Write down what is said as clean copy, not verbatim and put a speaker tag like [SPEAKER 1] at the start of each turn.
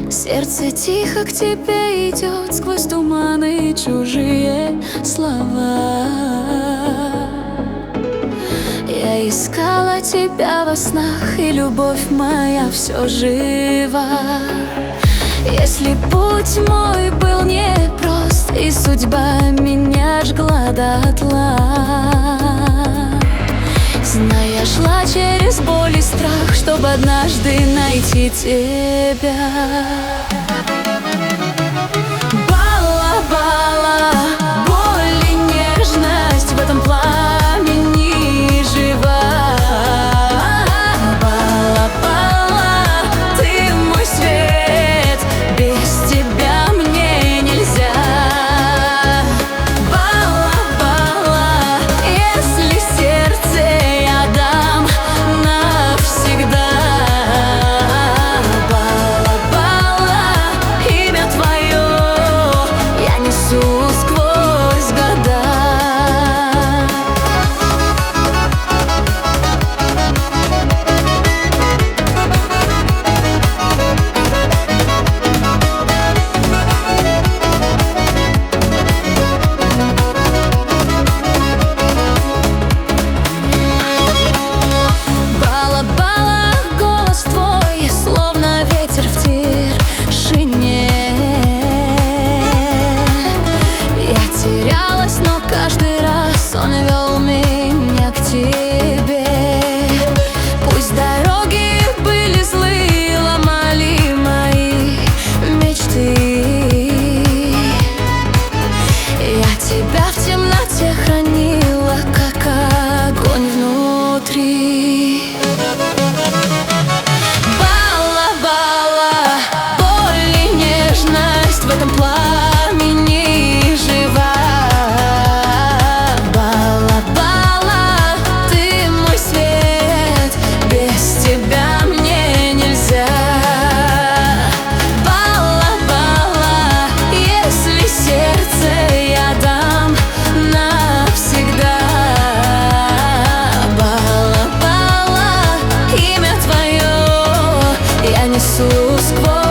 [SPEAKER 1] Сердце тихо к тебе идет сквозь туманы и чужие слова. Я искала тебя во снах, и любовь моя все жива. Если путь мой был непрост, и судьба меня жгла дотла, знай, я шла через боль и страх, чтобы однажды найти тебя. Бала-бала, боль и нежность в этом пламени жива. Бала-бала, ты мой свет, без тебя мне нельзя. Бала-бала, если сердце я дам навсегда. Бала-бала, имя твое я несу сквозь года. Бала-бала, голос твой, словно ветер в тишине. Я терялась, но каждый раз он вел меня к тебе. Пусть дороги были злые, ломали мои мечты, я тебя в темноте хранила, как огонь внутри. Бала-бала, боль и нежность в этом пламени жива. Бала-бала, ты мой свет, без тебя мне нельзя. Бала-бала, если сердце я дам навсегда. Бала-бала, имя твое я несу сквозь